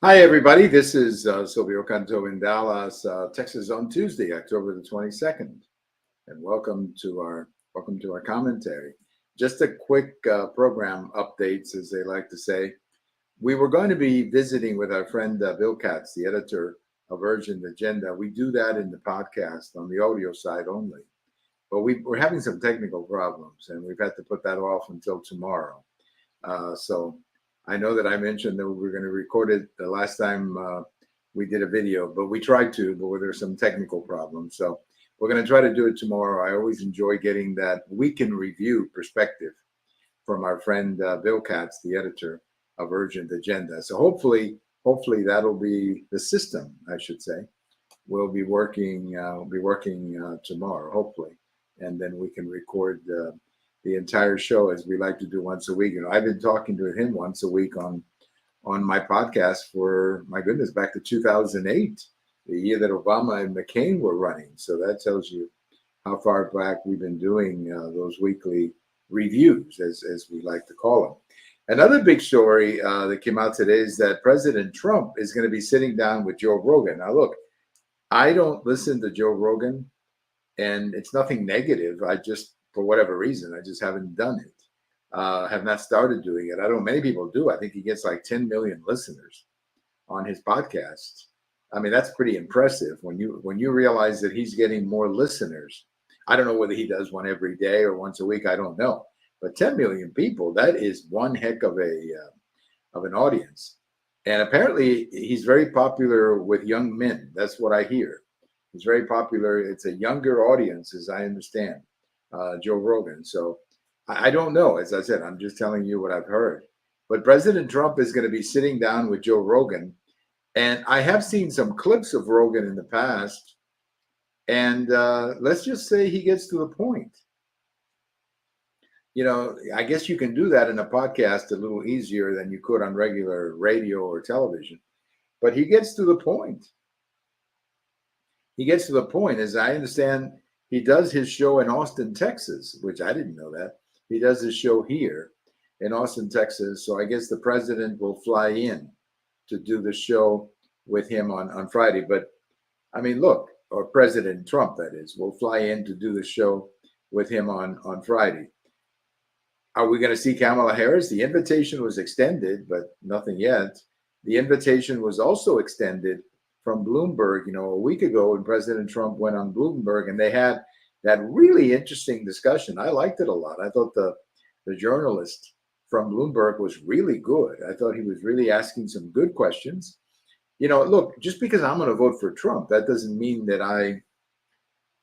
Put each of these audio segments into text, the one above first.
Hi, everybody. This is Silvio Canto in Dallas, Texas, on Tuesday, October the 22nd, and welcome to our commentary. Just a quick program updates, as they like to say. We were going to be visiting with our friend Bill Katz, the editor of Urgent Agenda. We do that in the podcast on the audio side only, but we're having some technical problems, and we've had to put that off until tomorrow. So I know that I mentioned that we were going to record it the last time we did a video, but we tried to, but there's some technical problems. So we're going to try to do it tomorrow. I always enjoy getting that weekend review perspective from our friend Bill Katz, the editor of Urgent Agenda. So hopefully that'll be the system, I should say. We'll be working tomorrow, hopefully, and then we can record the entire show as we like to do once a week. I've been talking to him once a week on my podcast for, my goodness, back to 2008, the year that Obama and McCain were running. So that tells you how far back we've been doing those weekly reviews, as we like to call them. Another big story that came out today is that President Trump is going to be sitting down with Joe Rogan. Now, look, I don't listen to Joe Rogan, and it's nothing negative. I just, for whatever reason, I just haven't done it. Have not started doing it. I don't. Many people do. I think he gets like 10 million listeners on his podcast. I mean, that's pretty impressive when you realize that he's getting more listeners. I don't know whether he does one every day or once a week. I don't know, but 10 million people—that is one heck of an audience. And apparently, he's very popular with young men. That's what I hear. He's very popular. It's a younger audience, as I understand, Joe Rogan. So I don't know. As I said, I'm just telling you what I've heard. But President Trump is going to be sitting down with Joe Rogan. And I have seen some clips of Rogan in the past. And let's just say he gets to the point. I guess you can do that in a podcast a little easier than you could on regular radio or television. But he gets to the point. He gets to the point, as I understand, he does his show in Austin, Texas, which I didn't know that. He does his show here in Austin, Texas. So I guess the president will fly in to do the show with him on Friday. But I mean, look, or President Trump, that is, will fly in to do the show with him on Friday. Are we going to see Kamala Harris? The invitation was extended, but nothing yet. The invitation was also extended from Bloomberg, a week ago when President Trump went on Bloomberg, and they had that really interesting discussion. I liked it a lot. I thought the journalist from Bloomberg was really good. I thought he was really asking some good questions. Look, just because I'm going to vote for Trump, that doesn't mean that I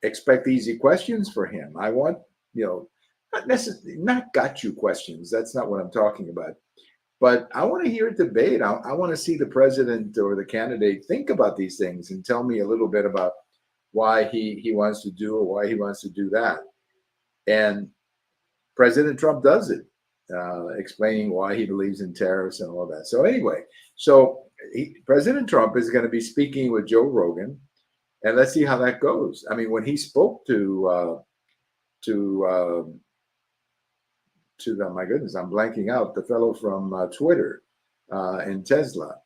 expect easy questions for him. I want, not necessarily not got you questions. That's not what I'm talking about. But I want to hear a debate. I want to see the president or the candidate think about these things and tell me a little bit about why he wants to do or why he wants to do that. And President Trump does it, explaining why he believes in tariffs and all that. So anyway, President Trump is going to be speaking with Joe Rogan, and let's see how that goes. I mean, when he spoke to my goodness, I'm blanking out, the fellow from Twitter and Tesla,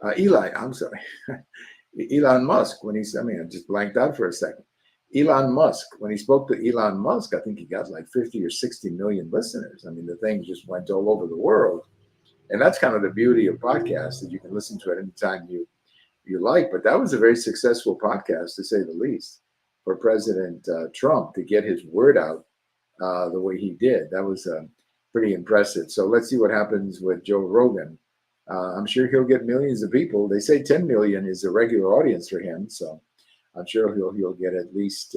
I'm sorry, Elon Musk, when he's, I mean, I just blanked out for a second. Elon Musk, when he spoke to Elon Musk, I think he got like 50 or 60 million listeners. I mean, the thing just went all over the world. And that's kind of the beauty of podcasts, that you can listen to it anytime you like. But that was a very successful podcast, to say the least, for President Trump to get his word out the way he did. That was pretty impressive. So let's see what happens with Joe Rogan. I'm sure he'll get millions of people. They say 10 million is a regular audience for him, so I'm sure he'll get at least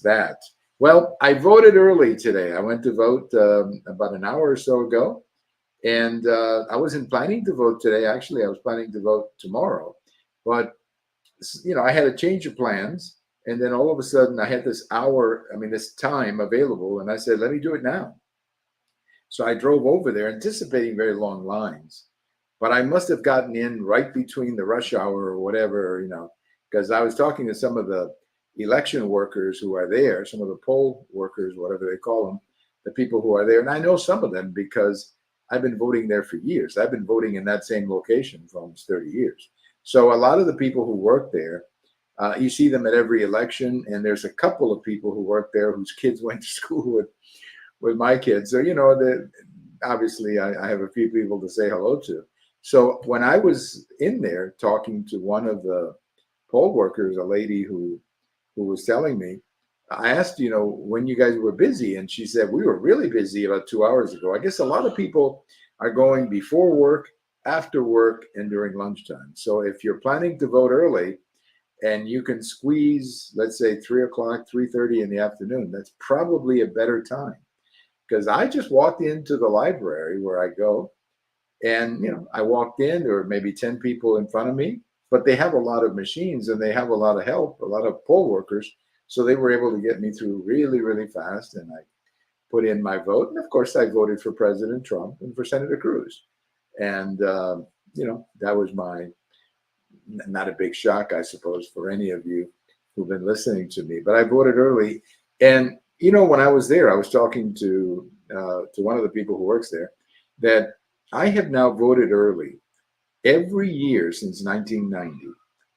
that. Well, I voted early today. I went to vote about an hour or so ago, and I wasn't planning to vote today. Actually, I was planning to vote tomorrow, but I had a change of plans. And then all of a sudden I had this time available, and I said, let me do it now. So I drove over there anticipating very long lines, but I must have gotten in right between the rush hour or whatever, because I was talking to some of the election workers who are there, some of the poll workers, whatever they call them, the people who are there. And I know some of them because I've been voting there for years. I've been voting in that same location for almost 30 years. So a lot of the people who work there, you see them at every election, and there's a couple of people who work there whose kids went to school with my kids. So, obviously I have a few people to say hello to. So when I was in there talking to one of the poll workers, a lady who was telling me, I asked, when you guys were busy, and she said, we were really busy about 2 hours ago. I guess a lot of people are going before work, after work, and during lunchtime. So if you're planning to vote early and you can squeeze, let's say 3 o'clock, 3:30 in the afternoon, that's probably a better time. Because I just walked into the library where I go, and I walked in, there were maybe 10 people in front of me, but they have a lot of machines and they have a lot of help, a lot of poll workers. So they were able to get me through really, really fast. And I put in my vote. And of course, I voted for President Trump and for Senator Cruz. And, that was not a big shock, I suppose, for any of you who've been listening to me. But I voted early. And, when I was there, I was talking to one of the people who works there, that I have now voted early every year since 1990.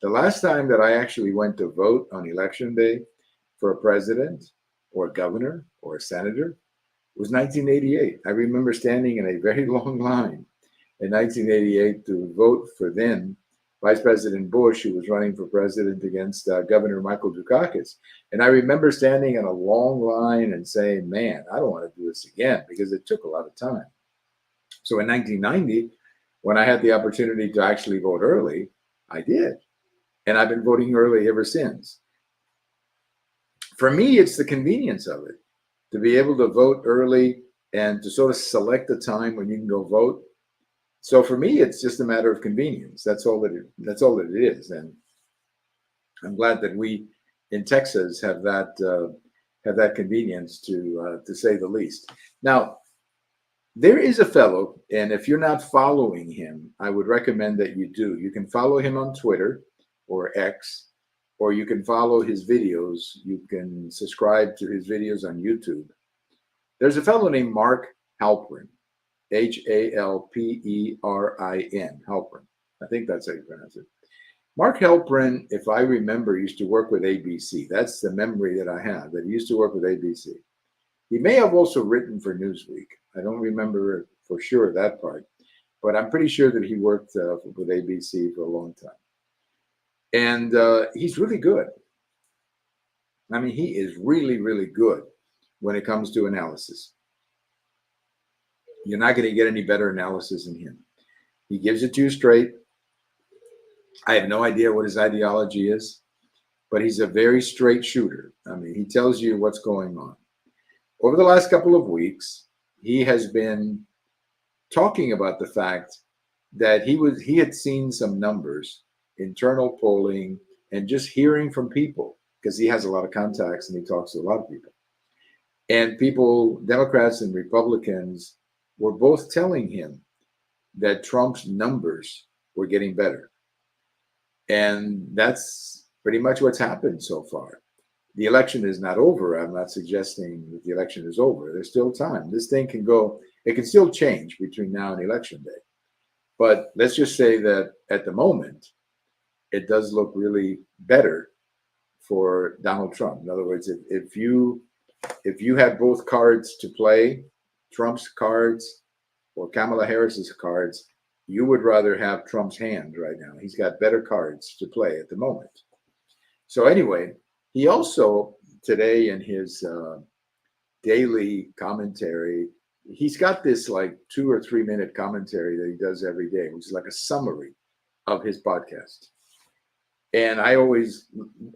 The last time that I actually went to vote on election day for a president or a governor or a senator was 1988. I remember standing in a very long line in 1988 to vote for then Vice President Bush, who was running for president against Governor Michael Dukakis. And I remember standing in a long line and saying, man, I don't want to do this again, because it took a lot of time. So in 1990, when I had the opportunity to actually vote early, I did. And I've been voting early ever since. For me, it's the convenience of it, to be able to vote early and to sort of select a time when you can go vote. So for me, it's just a matter of convenience. That's all that it is. And I'm glad that we in Texas have that convenience, to say the least. Now, there is a fellow, and if you're not following him, I would recommend that you do. You can follow him on Twitter or X, or you can follow his videos. You can subscribe to his videos on YouTube. There's a fellow named Mark Halperin, Halperin, Halperin. I think that's how you pronounce it. Mark Halperin, if I remember, used to work with ABC. That's the memory that I have, that he used to work with ABC. He may have also written for Newsweek. I don't remember for sure that part, but I'm pretty sure that he worked with ABC for a long time. And he's really good. I mean, he is really, really good when it comes to analysis. You're not going to get any better analysis than him. He gives it to you straight. I have no idea what his ideology is, but he's a very straight shooter. I mean, he tells you what's going on. Over the last couple of weeks, he has been talking about the fact that he had seen some numbers, internal polling, and just hearing from people, because he has a lot of contacts and he talks to a lot of people. And people, Democrats and Republicans, were both telling him that Trump's numbers were getting better. And that's pretty much what's happened so far. The election is not over. I'm not suggesting that the election is over. There's still time. This thing can go, it can still change between now and election day. But let's just say that at the moment, it does look really better for Donald Trump. In other words, if you had both cards to play, Trump's cards or Kamala Harris's cards, you would rather have Trump's hand right now. He's got better cards to play at the moment. So anyway, he also today in his daily commentary, he's got this like 2 or 3 minute commentary that he does every day, which is like a summary of his podcast. And I always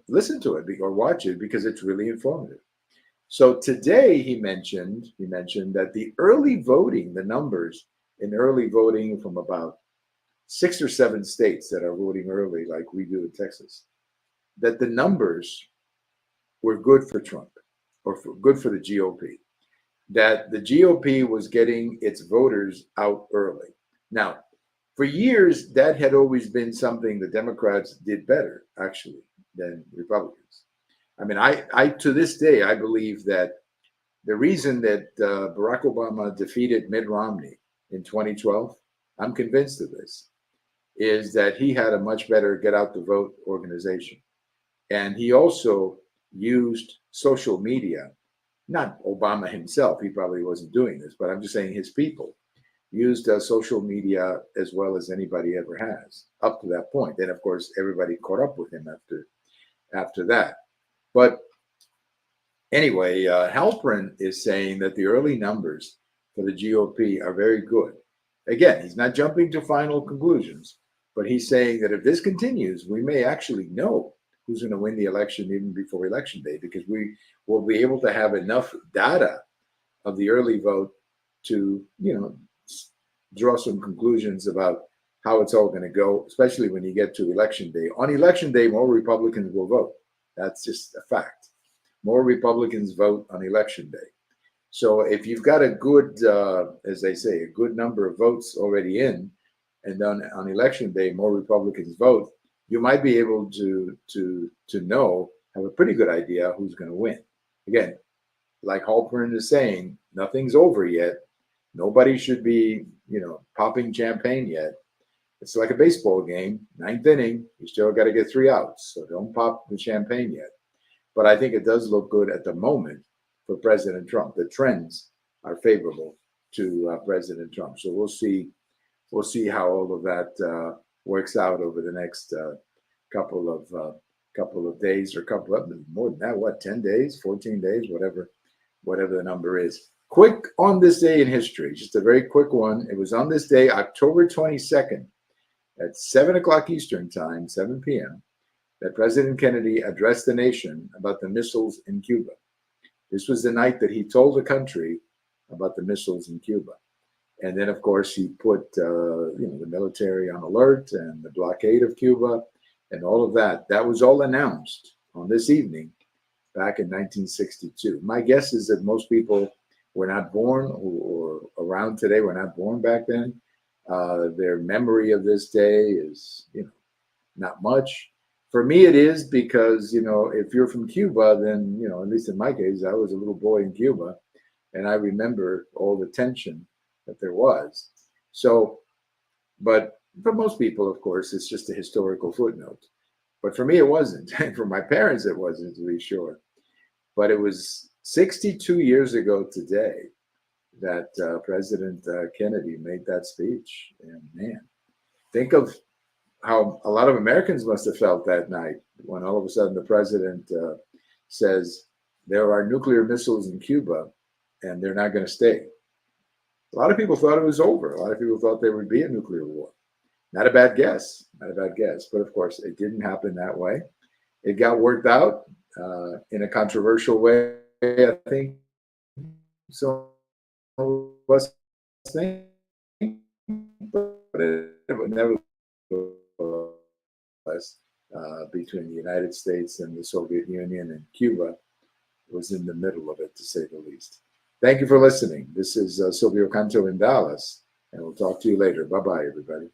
listen to it or watch it because it's really informative. So today he mentioned that the early voting, the numbers in early voting from about 6 or 7 states that are voting early, like we do in Texas, that the numbers were good for Trump or good for the GOP, that the GOP was getting its voters out early. Now, for years, that had always been something the Democrats did better, actually, than Republicans. I mean, I to this day, I believe that the reason that Barack Obama defeated Mitt Romney in 2012, I'm convinced of this, is that he had a much better get out the vote organization. And he also used social media, not Obama himself, he probably wasn't doing this, but I'm just saying his people used social media as well as anybody ever has up to that point. Then, of course, everybody caught up with him after that. But anyway, Halpern is saying that the early numbers for the GOP are very good. Again, he's not jumping to final conclusions, but he's saying that if this continues, we may actually know who's going to win the election even before election day, because we will be able to have enough data of the early vote to, draw some conclusions about how it's all going to go, especially when you get to election day. On election day, more Republicans will vote. That's just a fact. More Republicans vote on election day. So if you've got a good, as they say, a good number of votes already in, and then on election day, more Republicans vote, you might be able to know, have a pretty good idea who's going to win. Again, like Halpern is saying, nothing's over yet. Nobody should be, popping champagne yet. It's like a baseball game, ninth inning. You still got to get 3 outs, so don't pop the champagne yet. But I think it does look good at the moment for President Trump. The trends are favorable to President Trump. So we'll see how all of that works out over the next couple of days, or couple of more than that. 10 days, 14 days, whatever the number is. Quick on this day in history, just a very quick one. It was on this day, October 22nd, at 7 o'clock Eastern time, 7 p.m., that President Kennedy addressed the nation about the missiles in Cuba. This was the night that he told the country about the missiles in Cuba. And then, of course, he put the military on alert and the blockade of Cuba and all of that. That was all announced on this evening back in 1962. My guess is that most people were not born or around today, were not born back then. Their memory of this day is, not much. For me, it is because, if you're from Cuba, then, at least in my case, I was a little boy in Cuba, and I remember all the tension that there was. So, but for most people, of course, it's just a historical footnote. But for me, it wasn't. And for my parents, it wasn't, to be sure. But it was 62 years ago today that President Kennedy made that speech. And man, think of how a lot of Americans must have felt that night when all of a sudden the president says there are nuclear missiles in Cuba and they're not going to stay. A lot of people thought it was over. A lot of people thought there would be a nuclear war. Not a bad guess, but of course it didn't happen that way. It got worked out in a controversial way, I think. So us think, but it never was between the United States and the Soviet Union, and Cuba was in the middle of it, to say the least. Thank you for listening. This is Silvio Canto in Dallas, and we'll talk to you later. Bye-bye, everybody.